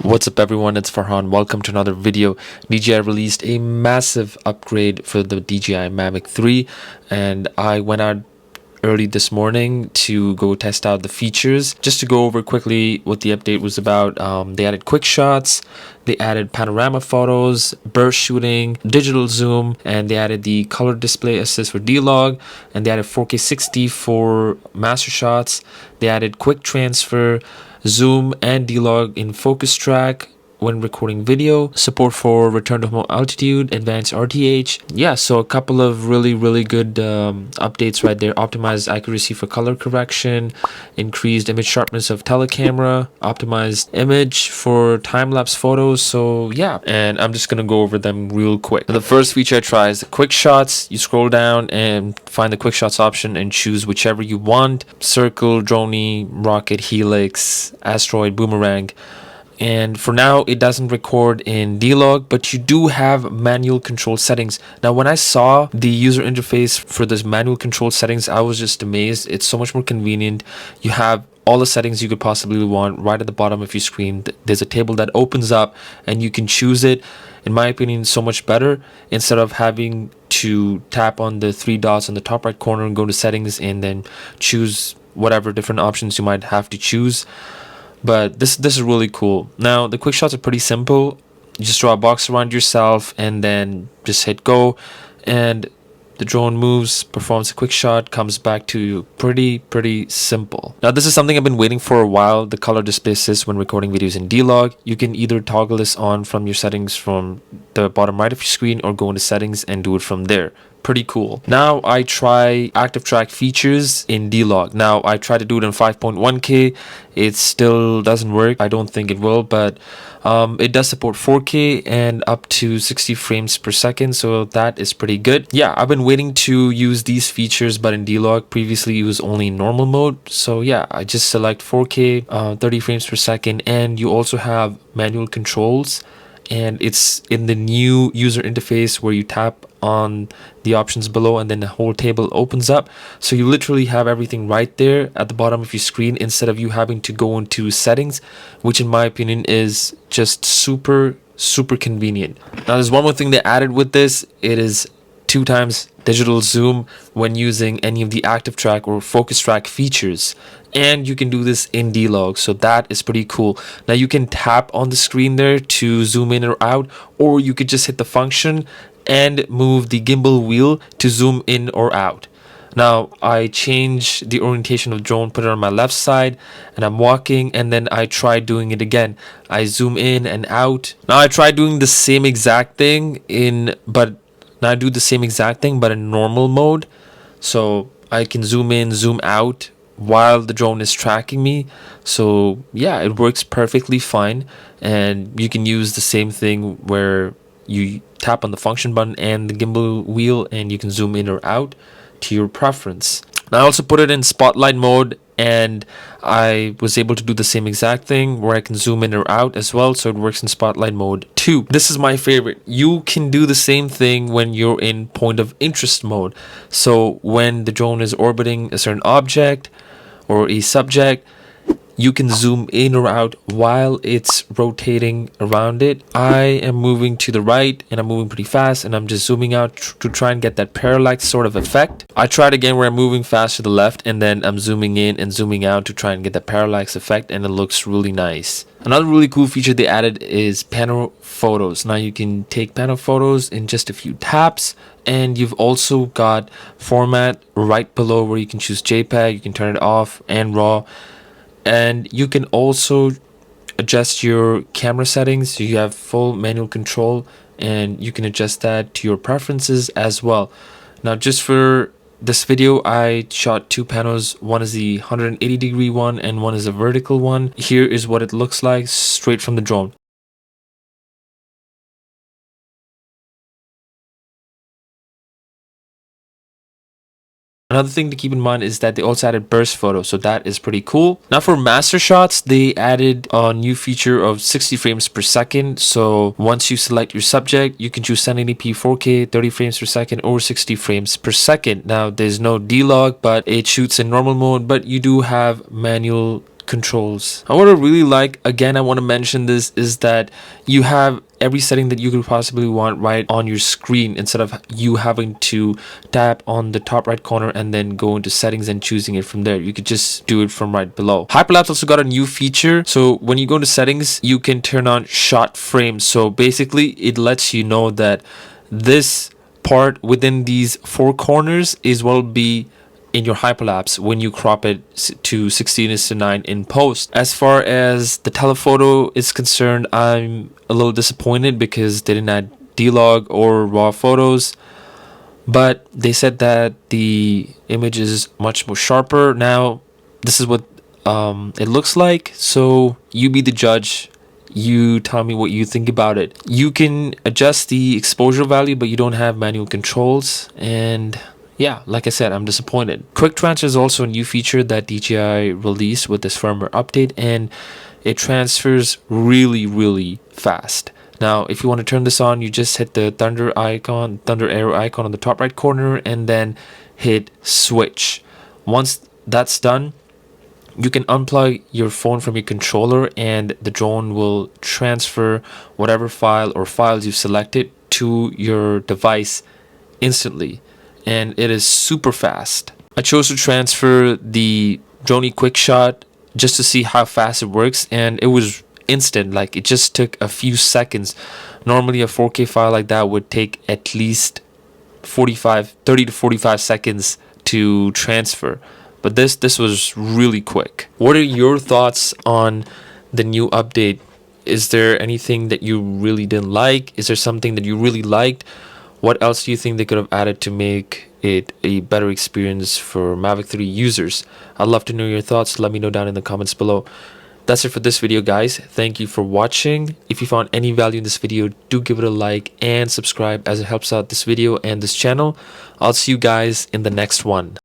What's up everyone, it's Farhan. Welcome to another video. DJI released a massive upgrade for the DJI Mavic 3 and I went out early this morning to go test out the features. Just to go over quickly what the update was about, they added Quickshots, they added Panorama photos, burst shooting, digital zoom, and they added the color display assist for D-Log, and they added 4K 60 for master shots. They added quick transfer, zoom, and D-Log in focus track when recording video, support for return to home altitude, advanced RTH. Yeah, so a couple of really good updates right there. Optimized accuracy for color correction, increased image sharpness of telecamera, optimized image for time-lapse photos. So yeah, and I'm just gonna go over them real quick. The first feature I try is the quick shots. You scroll down and find the quick shots option and choose whichever you want: circle, droney, rocket, helix, asteroid, boomerang. And for now it doesn't record in D-Log, but you do have manual control settings. Now when I saw the user interface for this manual control settings, I was just amazed. It's so much more convenient. You have all the settings you could possibly want right at the bottom of your screen. There's a table that opens up and you can choose it. In my opinion, so much better, instead of having to tap on the three dots in the top right corner and go to settings and then choose whatever different options you might have to choose. But this is really cool. Now the quick shots are pretty simple. You just draw a box around yourself and then just hit go, and the drone moves, performs a quick shot, comes back to you. Pretty simple. Now this is something I've been waiting for a while: the color display assist when recording videos in D-Log. You can either toggle this on from your settings from the bottom right of your screen, or go into settings and do it from there. Pretty cool. Now I try active track features in D-Log. Now I try to do it in 5.1K. It still doesn't work. I don't think it will, but it does support 4K and up to 60 frames per second, so that is pretty good. Yeah, I've been waiting to use these features, but in D-Log previously it was only in normal mode. So yeah, I just select 4K, 30 frames per second, and you also have manual controls, and it's in the new user interface where you tap on the options below and then the whole table opens up. So you literally have everything right there at the bottom of your screen, instead of you having to go into settings, which in my opinion is just super convenient. Now there's one more thing they added with this. It is 2x digital zoom when using any of the active track or focus track features, and you can do this in D-Log, so that is pretty cool. Now you can tap on the screen there to zoom in or out, or you could just hit the function and move the gimbal wheel to zoom in or out. Now I change the orientation of the drone, put it on my left side, and I'm walking, and then I try doing it again. I zoom in and out. Now I try doing the same exact thing in normal mode, so I can zoom in, zoom out while the drone is tracking me. So yeah, it works perfectly fine, and you can use the same thing where you tap on the function button and the gimbal wheel, and you can zoom in or out to your preference. Now I also put it in spotlight mode, and I was able to do the same exact thing where I can zoom in or out as well, so it works in spotlight mode too. This is my favorite. You can do the same thing when you're in point of interest mode. So when the drone is orbiting a certain object or a subject, you can zoom in or out while it's rotating around it. I am moving to the right and I'm moving pretty fast, and I'm just zooming out to try and get that parallax sort of effect. I tried again where I'm moving fast to the left and then I'm zooming in and zooming out to try and get that parallax effect, and it looks really nice. Another really cool feature they added is pano photos. Now you can take pano photos in just a few taps, and you've also got format right below where you can choose JPEG, you can turn it off, and RAW. And you can also adjust your camera settings, so you have full manual control, and you can adjust that to your preferences as well. Now just for this video I shot two panos. One is the 180-degree one and one is a vertical one. Here is what it looks like straight from the drone. Another thing to keep in mind is that they also added burst photo, so that is pretty cool. Now for master shots, they added a new feature of 60 frames per second. So once you select your subject, you can choose 1080p 4K, 30 frames per second, or 60 frames per second. Now there's no D-Log, but it shoots in normal mode, but you do have manual controls. And what I really like, again, I want to mention this, is that you have every setting that you could possibly want right on your screen, instead of you having to tap on the top right corner and then go into settings and choosing it from there. You could just do it from right below. Hyperlapse also got a new feature. So when you go into settings, you can turn on shot frames. So basically it lets you know that this part within these four corners is what will be in your hyperlapse when you crop it to 16:9 in post. As far as the telephoto is concerned, I'm a little disappointed because they didn't add D-Log or raw photos, but they said that the image is much more sharper. Now this is what it looks like, so you be the judge. You tell me what you think about it. You can adjust the exposure value, but you don't have manual controls, and yeah, like I said, I'm disappointed. Quick transfer is also a new feature that DJI released with this firmware update, and it transfers really fast. Now, if you want to turn this on, you just hit the thunder arrow icon on the top right corner, and then hit switch. Once that's done, you can unplug your phone from your controller, and the drone will transfer whatever file or files you've selected to your device instantly. And it is super fast. I chose to transfer the drone Quickshot just to see how fast it works, and it was instant. Like, it just took a few seconds. Normally a 4K file like that would take at least 30 to 45 seconds to transfer, but this was really quick. What are your thoughts on the new update? Is there anything that you really didn't like? Is there something that you really liked? What else do you think they could have added to make it a better experience for Mavic 3 users? I'd love to know your thoughts. Let me know down in the comments below. That's it for this video, guys. Thank you for watching. If you found any value in this video, do give it a like and subscribe, as it helps out this video and this channel. I'll see you guys in the next one.